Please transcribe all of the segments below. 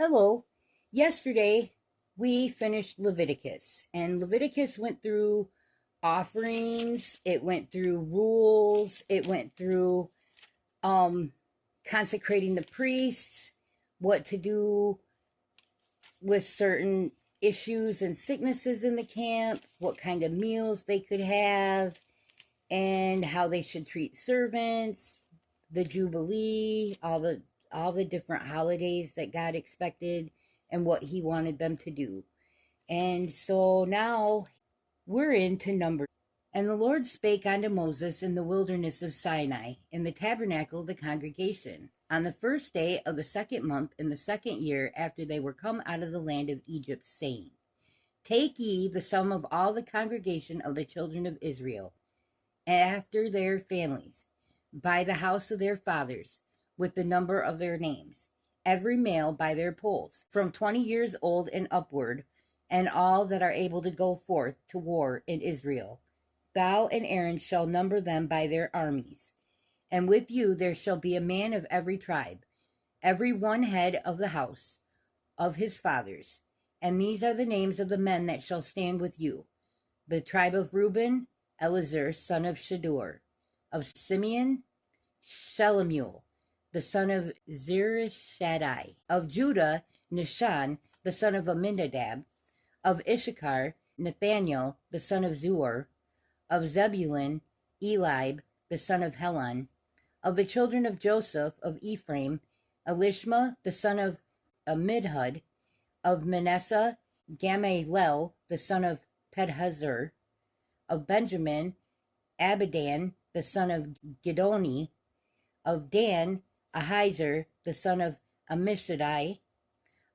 Hello. Yesterday we finished Leviticus, and Leviticus went through offerings, it went through rules, it went through um consecrating the priests, what to do with certain issues and sicknesses in the camp, what kind of meals they could have, and how they should treat servants, the Jubilee, all the different holidays that God expected and what he wanted them to do. And so now we're into Numbers. And the Lord spake unto Moses in the wilderness of Sinai, in the tabernacle of the congregation, on the first day of the second month in the second year after they were come out of the land of Egypt, saying, Take ye the sum of all the congregation of the children of Israel, after their families, by the house of their fathers, with the number of their names, every male by their polls, from 20 years old and upward, and all that are able to go forth to war in Israel. Thou and Aaron shall number them by their armies. And with you there shall be a man of every tribe, every one head of the house of his fathers. And these are the names of the men that shall stand with you. The tribe of Reuben, Elizur, son of Shadur; of Simeon, Shelumiel, the son of Zurishaddai; of Judah, Nishan, the son of Aminadab; of Issachar, Nathaniel, the son of Zuar; of Zebulun, Elib, the son of Helon; of the children of Joseph; of Ephraim, Elishma, the son of Amidhud; of Manasseh, Gamaliel, the son of Pedhazur; of Benjamin, Abidan, the son of Gidoni; of Dan, Ahiezer, the son of Ammishaddai;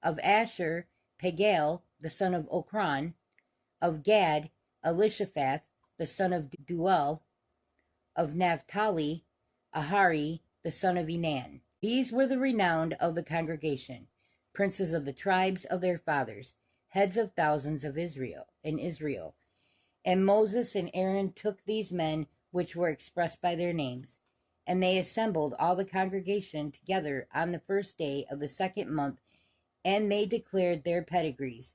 of Asher, Pagal, the son of Okran; of Gad, Elishaphat, the son of Duel; of Naphtali, Ahari, the son of Enan. These were the renowned of the congregation, princes of the tribes of their fathers, heads of thousands of Israel. And Moses and Aaron took these men which were expressed by their names, and they assembled all the congregation together on the first day of the second month, and they declared their pedigrees,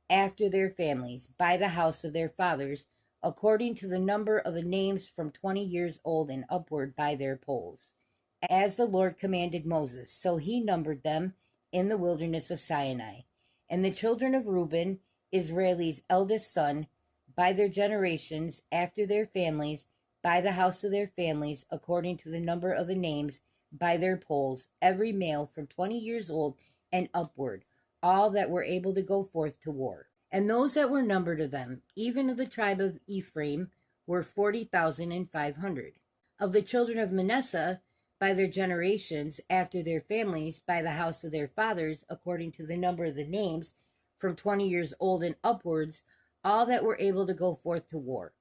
after their families, by the house of their fathers, according to the number of the names from 20 years old and upward by their polls. As the Lord commanded Moses, so he numbered them in the wilderness of Sinai. And the children of Reuben, Israel's eldest son, by their generations, after their families, by the house of their families, according to the number of the names, by their polls, every male from 20 years old and upward, all that were able to go forth to war. And those that were numbered of them, even of the tribe of Ephraim, were 40,500. Of the children of Manasseh, by their generations, after their families, by the house of their fathers, according to the number of the names, from 20 years old and upwards, all that were able to go forth to war.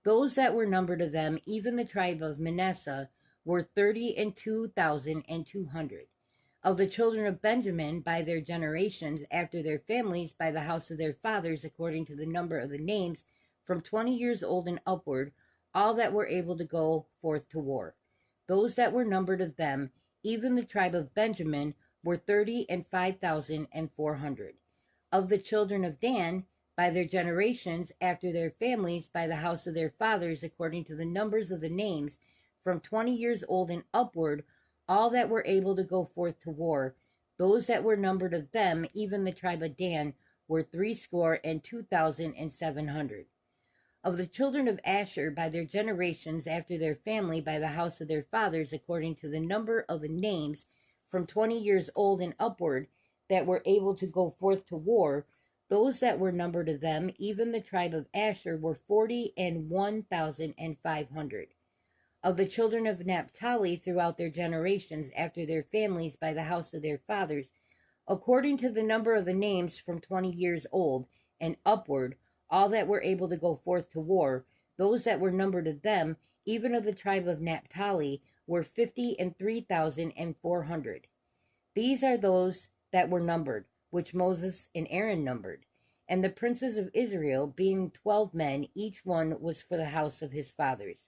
Those that were numbered of them, even the tribe of Manasseh, were 32,200. Of the children of Benjamin, by their generations, after their families, by the house of their fathers, according to the number of the names, from 20 years old and upward, all that were able to go forth to war. Those that were numbered of them, even the tribe of Benjamin, were 35,400. Of the children of Dan, by their generations, after their families, by the house of their fathers, according to the numbers of the names, from 20 years old and upward, all that were able to go forth to war. Those that were numbered of them, even the tribe of Dan, were 62,700. Of the children of Asher, by their generations, after their family, by the house of their fathers, according to the number of the names, from 20 years old and upward, that were able to go forth to war, those that were numbered of them, even the tribe of Asher, were 41,500. Of the children of Naphtali, throughout their generations, after their families, by the house of their fathers, according to the number of the names, from 20 years old and upward, all that were able to go forth to war, those that were numbered of them, even of the tribe of Naphtali, were 53,400. These are those that were numbered, which Moses and Aaron numbered. And the princes of Israel, being 12 men, each one was for the house of his fathers.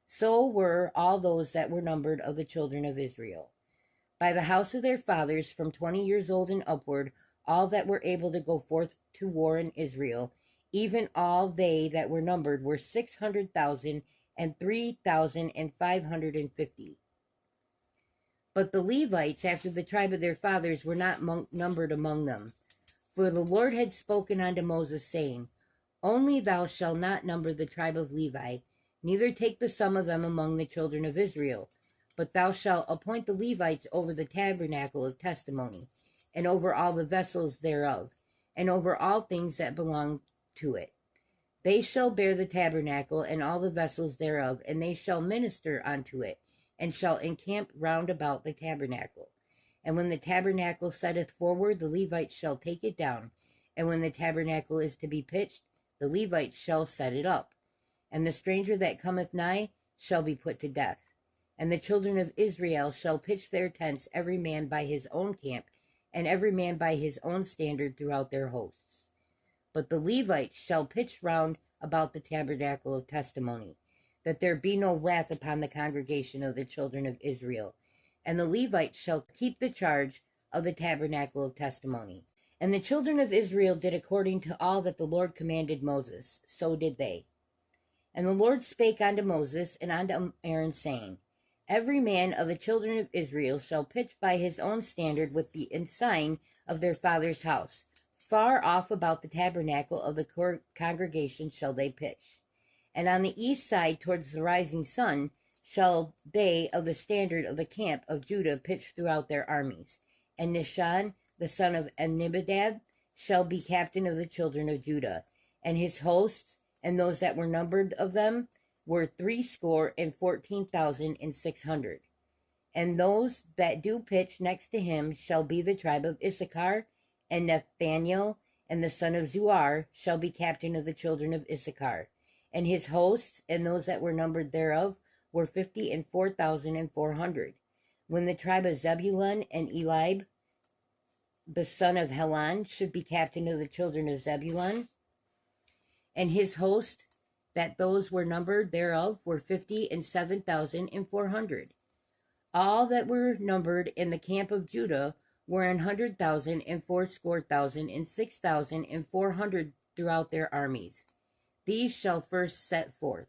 So were all those that were numbered of the children of Israel. by the house of their fathers from 20 years old and upward, all that were able to go forth to war in Israel, even all they that were numbered were 600,000 and 3,550. But the Levites, after the tribe of their fathers, were not numbered among them. For the Lord had spoken unto Moses, saying, Only thou shalt not number the tribe of Levi, neither take the sum of them among the children of Israel. But thou shalt appoint the Levites over the tabernacle of testimony, and over all the vessels thereof, and over all things that belong to it. They shall bear the tabernacle and all the vessels thereof, and they shall minister unto it, and shall encamp round about the tabernacle. And when the tabernacle setteth forward, the Levites shall take it down. And when the tabernacle is to be pitched, the Levites shall set it up. And the stranger that cometh nigh shall be put to death. And the children of Israel shall pitch their tents, every man by his own camp, and every man by his own standard throughout their hosts. But the Levites shall pitch round about the tabernacle of testimony, that there be no wrath upon the congregation of the children of Israel. And the Levites shall keep the charge of the tabernacle of testimony. And the children of Israel did according to all that the Lord commanded Moses, so did they. And the Lord spake unto Moses and unto Aaron, saying, Every man of the children of Israel shall pitch by his own standard with the ensign of their father's house. Far off about the tabernacle of the congregation shall they pitch. And on the east side towards the rising sun shall they of the standard of the camp of Judah pitch throughout their armies. And Nishan, the son of Amminadab, shall be captain of the children of Judah. And his hosts, and those that were numbered of them, were 314,600. And those that do pitch next to him shall be the tribe of Issachar, and Nathaniel, and the son of Zuar, shall be captain of the children of Issachar. And his hosts, and those that were numbered thereof, were 54,400. When the tribe of Zebulun and Eliab, the son of Helon, should be captain of the children of Zebulun, and his host, that those were numbered thereof, were 57,400. All that were numbered in the camp of Judah were 100,000 and 80,000 and 6,400 throughout their armies. These shall first set forth.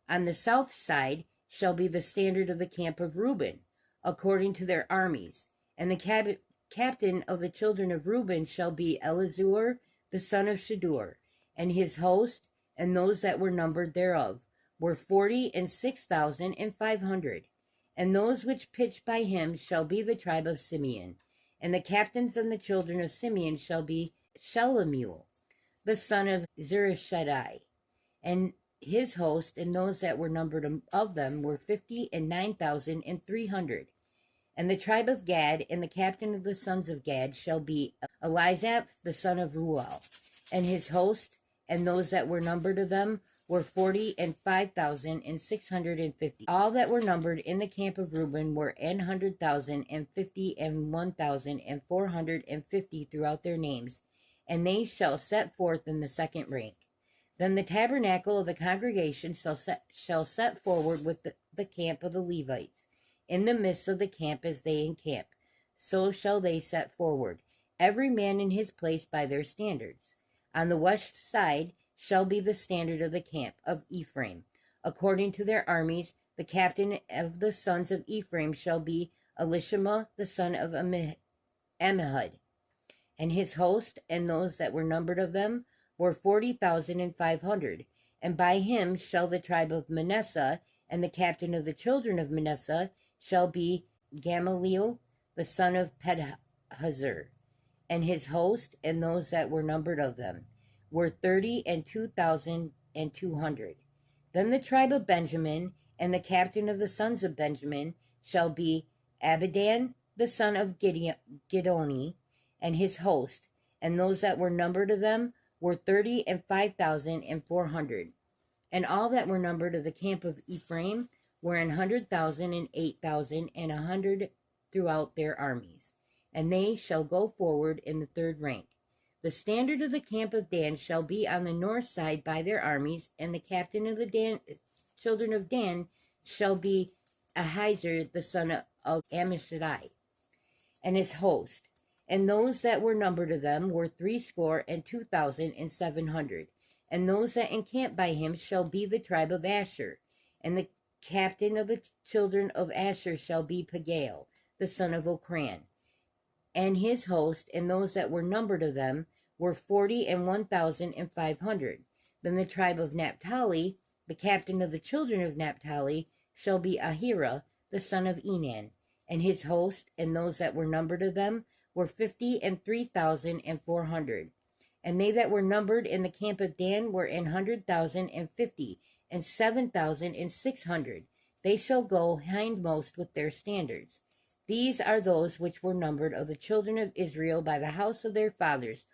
On the south side shall be the standard of the camp of Reuben, according to their armies. And the captain of the children of Reuben shall be Elizur, the son of Shadur, and his host, and those that were numbered thereof, were 46,500. And those which pitched by him shall be the tribe of Simeon. And the captains of the children of Simeon shall be Shelumiel, the son of Zurishaddai, and his host, and those that were numbered of them were 59,300. And the tribe of Gad, and the captain of the sons of Gad shall be Elizaph, the son of Ruel, and his host, and those that were numbered of them were 45,650. All that were numbered in the camp of Reuben were 100,000 and 50 and 1,450 throughout their names, and they shall set forth in the second rank. Then the tabernacle of the congregation shall set forward with the camp of the Levites, in the midst of the camp as they encamp. So shall they set forward, every man in his place by their standards. On the west side shall be the standard of the camp of Ephraim. According to their armies, the captain of the sons of Ephraim shall be Elishama, the son of Ammihud, and his host, and those that were numbered of them were 40,500. And by him shall the tribe of Manasseh, and the captain of the children of Manasseh shall be Gamaliel, the son of Pedahzur, and his host, and those that were numbered of them were 32,200. Then the tribe of Benjamin, and the captain of the sons of Benjamin shall be Abidan, the son of Gidoni, and his host, and those that were numbered of them were 35,400. And all that were numbered of the camp of Ephraim were 100,000 and 8,000 and 100 throughout their armies. And they shall go forward in the third rank. The standard of the camp of Dan shall be on the north side by their armies, and the captain of the children of Dan shall be Ahiezer, the son of Ammishaddai. and his host. And those that were numbered of them were 62,700. And those that encamp by him shall be the tribe of Asher. And the captain of the children of Asher shall be Pagiel, the son of Ocran. And his host, and those that were numbered of them, were 41,500. Then the tribe of Naphtali, the captain of the children of Naphtali, shall be Ahira, the son of Enan. And his host, and those that were numbered of them, were 53,400. And they that were numbered in the camp of Dan were 100,050, and 7,600. They shall go hindmost with their standards. These are those which were numbered of the children of Israel by the house of their fathers.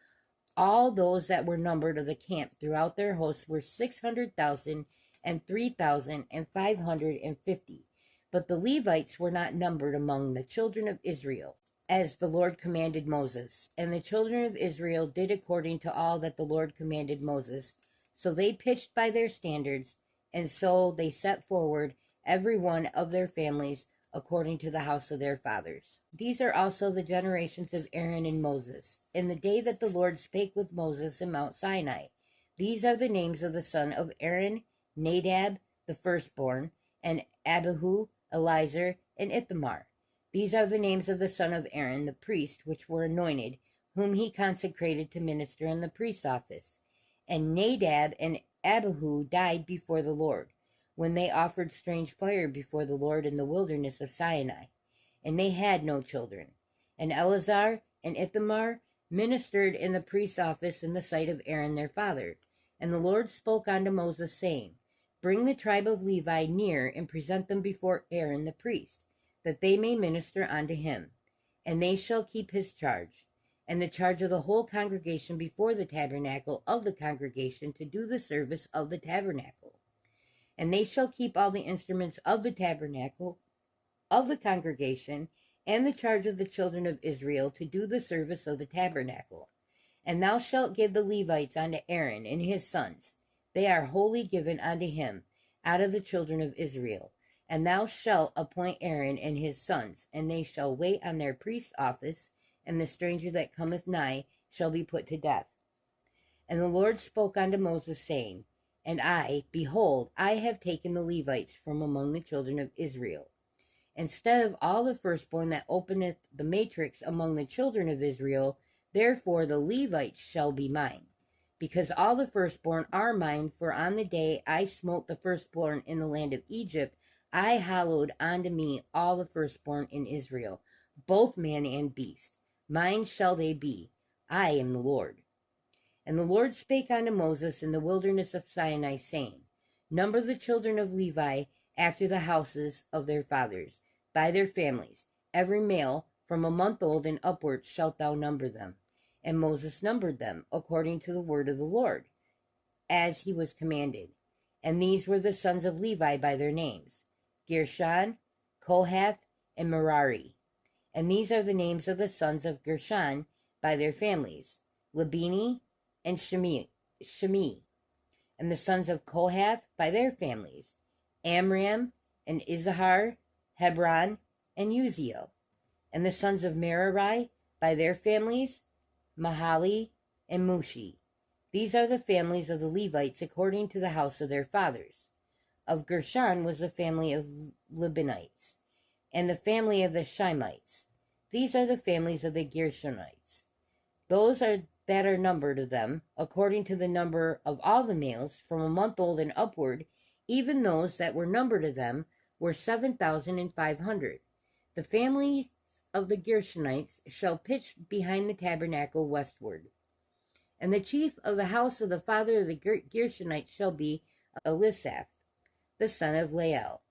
All those that were numbered of the camp throughout their hosts were 600,000 and 3,550. But the Levites were not numbered among the children of Israel, as the Lord commanded Moses. And the children of Israel did according to all that the Lord commanded Moses. So they pitched by their standards, and so they set forward every one of their families according to the house of their fathers. These are also the generations of Aaron and Moses, in the day that the Lord spake with Moses in Mount Sinai. These are the names of the son of Aaron: Nadab, the firstborn, and Abihu, Eleazar, and Ithamar. These are the names of the son of Aaron, the priest, which were anointed, whom he consecrated to minister in the priest's office. And Nadab and Abihu died before the Lord, when they offered strange fire before the Lord in the wilderness of Sinai, and they had no children. And Eleazar and Ithamar ministered in the priest's office in the sight of Aaron their father. And the Lord spoke unto Moses, saying, Bring the tribe of Levi near, and present them before Aaron the priest, that they may minister unto him. And they shall keep his charge, and the charge of the whole congregation before the tabernacle of the congregation, to do the service of the tabernacle. And they shall keep all the instruments of the tabernacle of the congregation, and the charge of the children of Israel, to do the service of the tabernacle. And thou shalt give the Levites unto Aaron and his sons. They are wholly given unto him out of the children of Israel. And thou shalt appoint Aaron and his sons, and they shall wait on their priest's office, and the stranger that cometh nigh shall be put to death. And the Lord spoke unto Moses, saying, And I, behold, I have taken the Levites from among the children of Israel. Instead of all the firstborn that openeth the matrix among the children of Israel, therefore the Levites shall be mine. Because all the firstborn are mine, for on the day I smote the firstborn in the land of Egypt, I hallowed unto me all the firstborn in Israel, both man and beast. Mine shall they be. I am the Lord. And the Lord spake unto Moses in the wilderness of Sinai, saying, Number the children of Levi after the houses of their fathers, by their families. Every male from a month old and upward shalt thou number them. And Moses numbered them, according to the word of the Lord, as he was commanded. And these were the sons of Levi by their names: Gershon, Kohath, and Merari. And these are the names of the sons of Gershon by their families: Libni and Shimi. And the sons of Kohath by their families: Amram and Izahar, Hebron, and Uziel. And the sons of Merari by their families: Mahali and Mushi. These are the families of the Levites according to the house of their fathers. Of Gershon was the family of Libnites, and the family of the Shimites. These are the families of the Gershonites. Those are that are numbered of them, according to the number of all the males from a month old and upward, even those that were numbered of them were 7,500. The family of the Gershonites shall pitch behind the tabernacle westward. And the chief of the house of the father of the Gershonites shall be Elisaph, the son of Lael.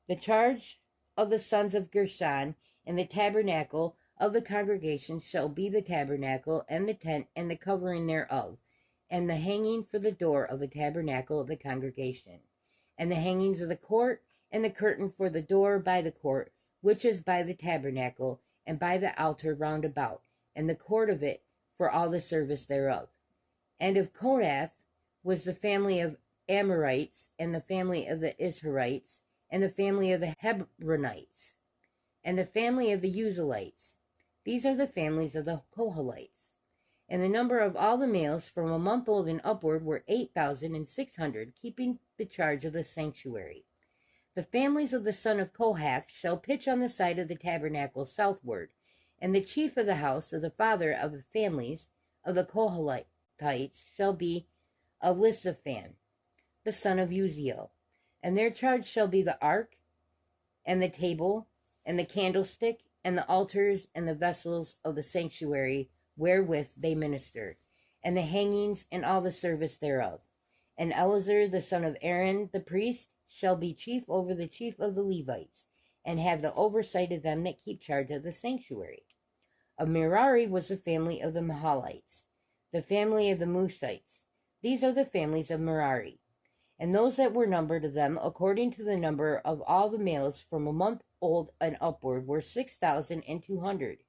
The charge of the sons of Gershon in the tabernacle of the congregation shall be the tabernacle and the tent and the covering thereof, and the hanging for the door of the tabernacle of the congregation, and the hangings of the court, and the curtain for the door by the court, which is by the tabernacle, and by the altar round about, and the court of it for all the service thereof. And of Kohath was the family of Amorites, and the family of the Israelites, and the family of the Hebronites, and the family of the Uzalites. These are the families of the Kohathites. And the number of all the males from a month old and upward were 8,600, keeping the charge of the sanctuary. The families of the son of Kohath shall pitch on the side of the tabernacle southward, and the chief of the house of the father of the families of the Kohathites shall be Elisaphan, the son of Uziel. And their charge shall be the ark, and the table, and the candlestick, and the altars, and the vessels of the sanctuary wherewith they minister, and the hangings, and all the service thereof. And Eleazar the son of Aaron the priest shall be chief over the chief of the Levites, and have the oversight of them that keep charge of the sanctuary. Of Merari was the family of the Mahalites, the family of the Mushites. These are the families of Merari. And those that were numbered of them, according to the number of all the males from a month old and upward, were 6,200.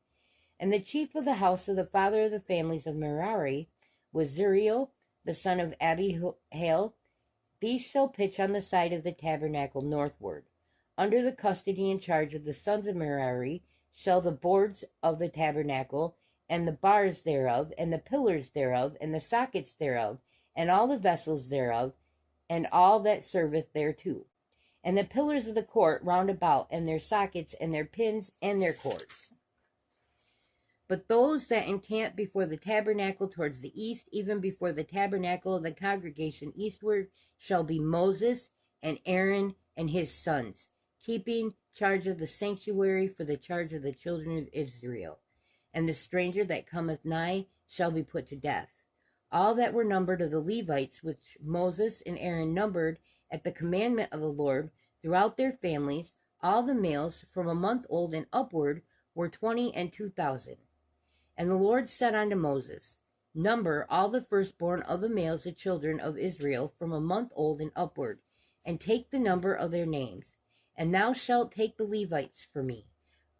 And the chief of the house of the father of the families of Merari was Zuriel, the son of Abihail. These shall pitch on the side of the tabernacle northward. Under the custody and charge of the sons of Merari shall the boards of the tabernacle, and the bars thereof, and the pillars thereof, and the sockets thereof, and all the vessels thereof, and all that serveth thereto, and the pillars of the court round about, and their sockets, and their pins, and their cords. But those that encamp before the tabernacle towards the east, even before the tabernacle of the congregation eastward, shall be Moses and Aaron and his sons, keeping charge of the sanctuary for the charge of the children of Israel. And the stranger that cometh nigh shall be put to death. All that were numbered of the Levites, which Moses and Aaron numbered at the commandment of the Lord, throughout their families, all the males from a month old and upward, were 22,000. And the Lord said unto Moses, Number all the firstborn of the males of children of Israel from a month old and upward, and take the number of their names. And thou shalt take the Levites for me.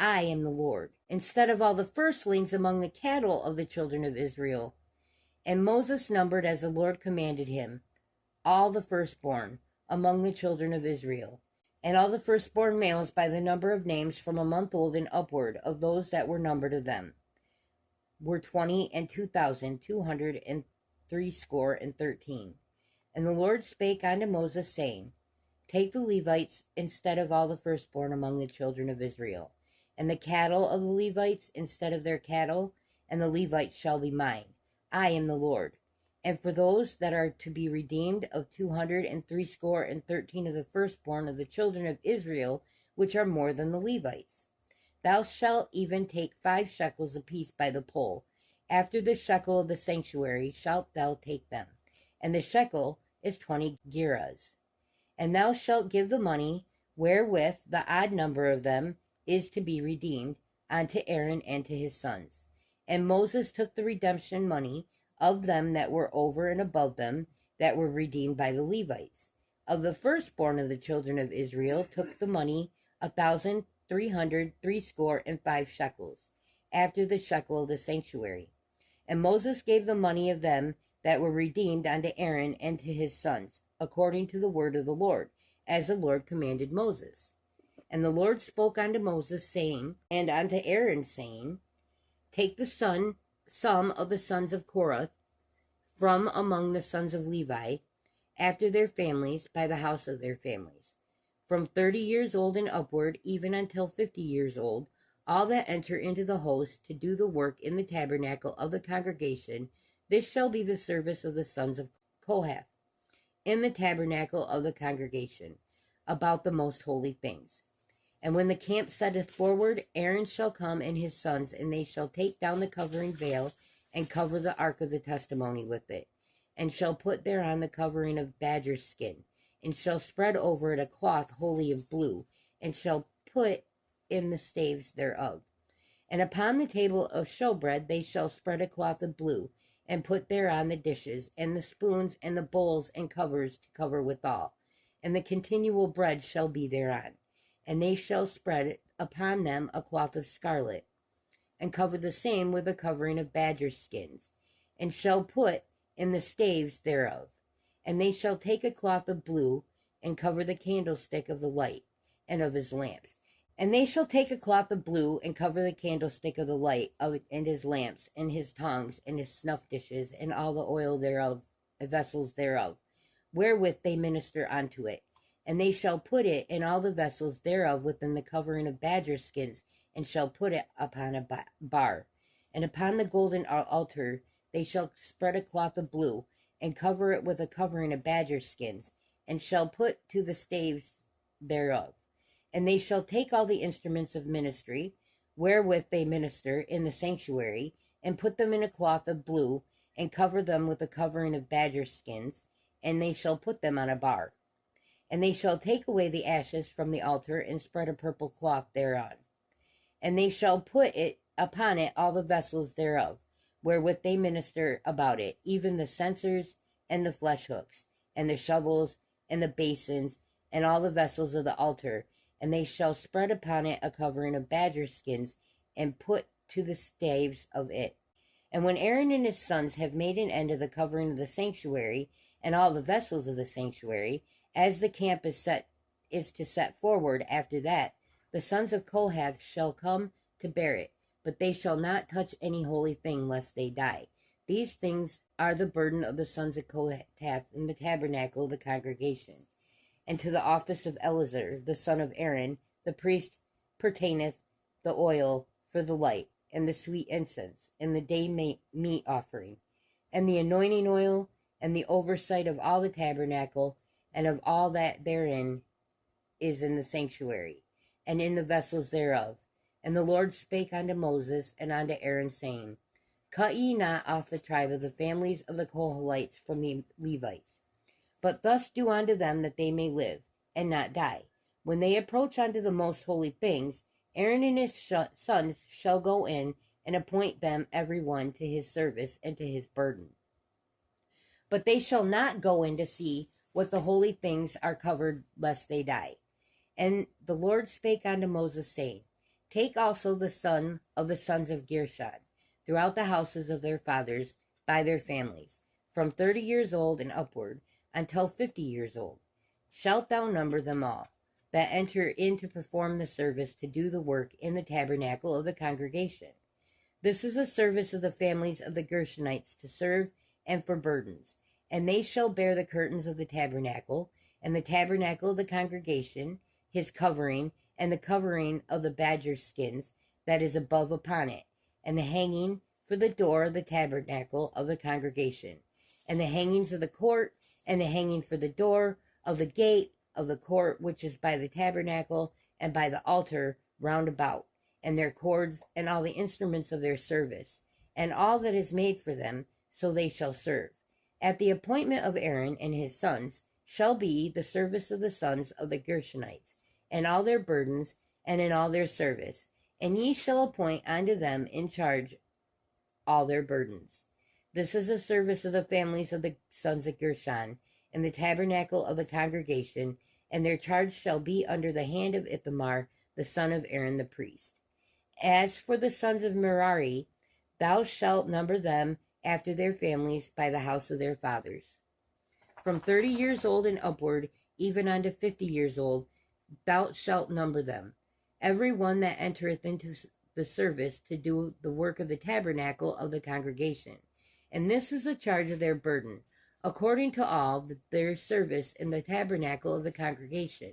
I am the Lord, instead of all the firstlings among the cattle of the children of Israel. And Moses numbered as the Lord commanded him all the firstborn among the children of Israel, and all the firstborn males by the number of names from a month old and upward of those that were numbered of them were 22,213. And the Lord spake unto Moses, saying, Take the Levites instead of all the firstborn among the children of Israel, and the cattle of the Levites instead of their cattle, and the Levites shall be mine. I am the Lord. And for those that are to be redeemed of 213 of the firstborn of the children of Israel, which are more than the Levites, thou shalt even take 5 shekels apiece by the poll. After the shekel of the sanctuary shalt thou take them, and the shekel is 20 gerahs. And thou shalt give the money wherewith the odd number of them is to be redeemed unto Aaron and to his sons. And Moses took the redemption money of them that were over and above them, that were redeemed by the Levites. Of the firstborn of the children of Israel took the money 1,365 shekels, after the shekel of the sanctuary. And Moses gave the money of them that were redeemed unto Aaron and to his sons, according to the word of the Lord, as the Lord commanded Moses. And the Lord spoke unto Moses, saying, and unto Aaron, saying, Take the sum of the sons of Korah from among the sons of Levi, after their families, by the house of their families, from 30 years old and upward, even until 50 years old, all that enter into the host to do the work in the tabernacle of the congregation. This shall be the service of the sons of Kohath in the tabernacle of the congregation, about the most holy things. And when the camp setteth forward, Aaron shall come and his sons, and they shall take down the covering veil, and cover the ark of the testimony with it, and shall put thereon the covering of badger skin, and shall spread over it a cloth wholly of blue, and shall put in the staves thereof. And upon the table of showbread they shall spread a cloth of blue, and put thereon the dishes, and the spoons, and the bowls, and covers to cover withal, and the continual bread shall be thereon. And they shall spread upon them a cloth of scarlet, and cover the same with a covering of badger skins, and shall put in the staves thereof. And they shall take a cloth of blue, and cover the candlestick of the light, and of his lamps. And they shall take a cloth of blue, and cover the candlestick of the light, and his lamps, and his tongues, and his snuff dishes, and all the oil thereof, the vessels thereof, wherewith they minister unto it. And they shall put it and all the vessels thereof within the covering of badger skins, and shall put it upon a bar. And upon the golden altar they shall spread a cloth of blue, and cover it with a covering of badger skins, and shall put to the staves thereof. And they shall take all the instruments of ministry, wherewith they minister in the sanctuary, and put them in a cloth of blue, and cover them with a covering of badger skins, and they shall put them on a bar. And they shall take away the ashes from the altar, and spread a purple cloth thereon. And they shall put it upon it all the vessels thereof, wherewith they minister about it, even the censers, and the flesh hooks, and the shovels, and the basins, and all the vessels of the altar. And they shall spread upon it a covering of badger skins, and put to the staves of it. And when Aaron and his sons have made an end of the covering of the sanctuary, and all the vessels of the sanctuary, as the camp is to set forward after that, the sons of Kohath shall come to bear it, but they shall not touch any holy thing, lest they die. These things are the burden of the sons of Kohath in the tabernacle of the congregation. And to the office of Eleazar, the son of Aaron, the priest, pertaineth the oil for the light, and the sweet incense, and the day meat offering, and the anointing oil, and the oversight of all the tabernacle, and of all that therein is in the sanctuary, and in the vessels thereof. And the Lord spake unto Moses and unto Aaron, saying, Cut ye not off the tribe of the families of the Kohathites from the Levites, but thus do unto them that they may live, and not die. When they approach unto the most holy things, Aaron and his sons shall go in, and appoint them every one to his service and to his burden. But they shall not go in to see what the holy things are covered, lest they die. And the Lord spake unto Moses, saying, Take also the son of the sons of Gershon, throughout the houses of their fathers, by their families, from 30 years old and upward, until 50 years old. Shalt thou number them all, that enter in to perform the service, to do the work in the tabernacle of the congregation. This is the service of the families of the Gershonites, to serve and for burdens. And they shall bear the curtains of the tabernacle, and the tabernacle of the congregation, his covering, and the covering of the badger skins that is above upon it, and the hanging for the door of the tabernacle of the congregation, and the hangings of the court, and the hanging for the door of the gate of the court which is by the tabernacle, and by the altar round about, and their cords, and all the instruments of their service, and all that is made for them, so they shall serve. At the appointment of Aaron and his sons shall be the service of the sons of the Gershonites, and all their burdens, and in all their service, and ye shall appoint unto them in charge all their burdens. This is the service of the families of the sons of Gershon, in the tabernacle of the congregation, and their charge shall be under the hand of Ithamar, the son of Aaron the priest. As for the sons of Merari, thou shalt number them after their families by the house of their fathers. From 30 years old and upward, even unto 50 years old, thou shalt number them, every one that entereth into the service to do the work of the tabernacle of the congregation. And this is the charge of their burden, according to all their service in the tabernacle of the congregation,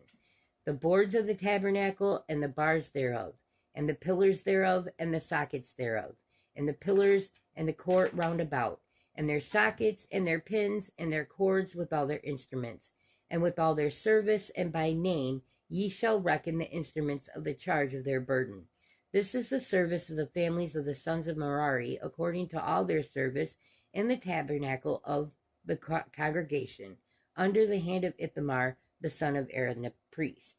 the boards of the tabernacle, and the bars thereof, and the pillars thereof, and the sockets thereof, and the pillars, and the court round about, and their sockets, and their pins, and their cords, with all their instruments, and with all their service, and by name ye shall reckon the instruments of the charge of their burden. This is the service of the families of the sons of Merari, according to all their service in the tabernacle of the congregation, under the hand of Ithamar, the son of Aaron the priest.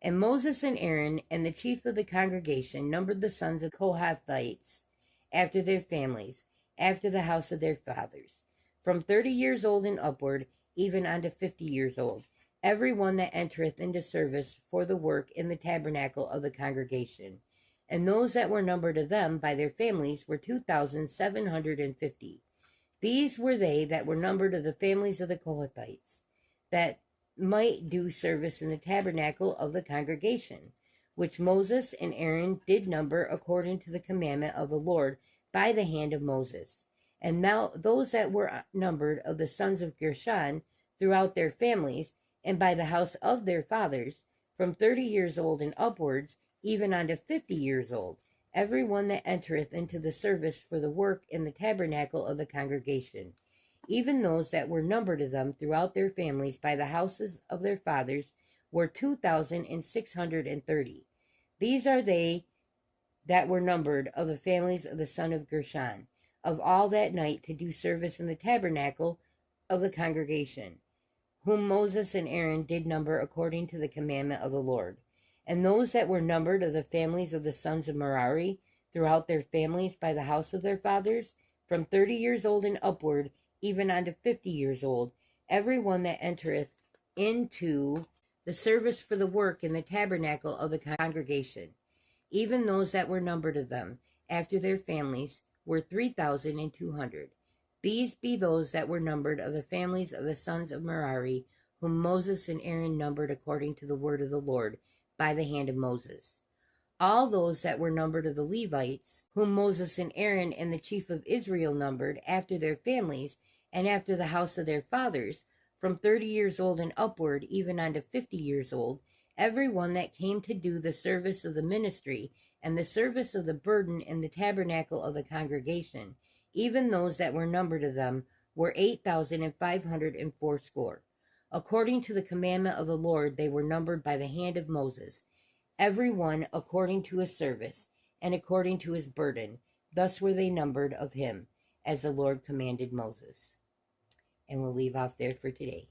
And Moses and Aaron and the chief of the congregation numbered the sons of Kohathites after their families, after the house of their fathers, from 30 years old and upward, even unto 50 years old, every one that entereth into service for the work in the tabernacle of the congregation. And those that were numbered of them by their families were 2,750. These were they that were numbered of the families of the Kohathites, that might do service in the tabernacle of the congregation. which Moses and Aaron did number according to the commandment of the Lord by the hand of Moses. And now those that were numbered of the sons of Gershon throughout their families, and by the house of their fathers, from 30 years old and upwards, even unto 50 years old, every one that entereth into the service for the work in the tabernacle of the congregation, even those that were numbered of them throughout their families by the houses of their fathers, were 2,630. These are they that were numbered of the families of the son of Gershon, of all that night to do service in the tabernacle of the congregation, whom Moses and Aaron did number according to the commandment of the Lord. And those that were numbered of the families of the sons of Merari throughout their families by the house of their fathers, from 30 years old and upward, even unto 50 years old, every one that entereth into the service for the work in the tabernacle of the congregation, even those that were numbered of them, after their families, were 3,200. These be those that were numbered of the families of the sons of Merari, whom Moses and Aaron numbered according to the word of the Lord, by the hand of Moses. All those that were numbered of the Levites, whom Moses and Aaron and the chief of Israel numbered, after their families, and after the house of their fathers, from 30 years old and upward, even unto 50 years old, every one that came to do the service of the ministry, and the service of the burden in the tabernacle of the congregation, even those that were numbered of them, were 8,580. According to the commandment of the Lord, they were numbered by the hand of Moses, every one according to his service, and according to his burden. Thus were they numbered of him, as the Lord commanded Moses. And we'll leave off there for today.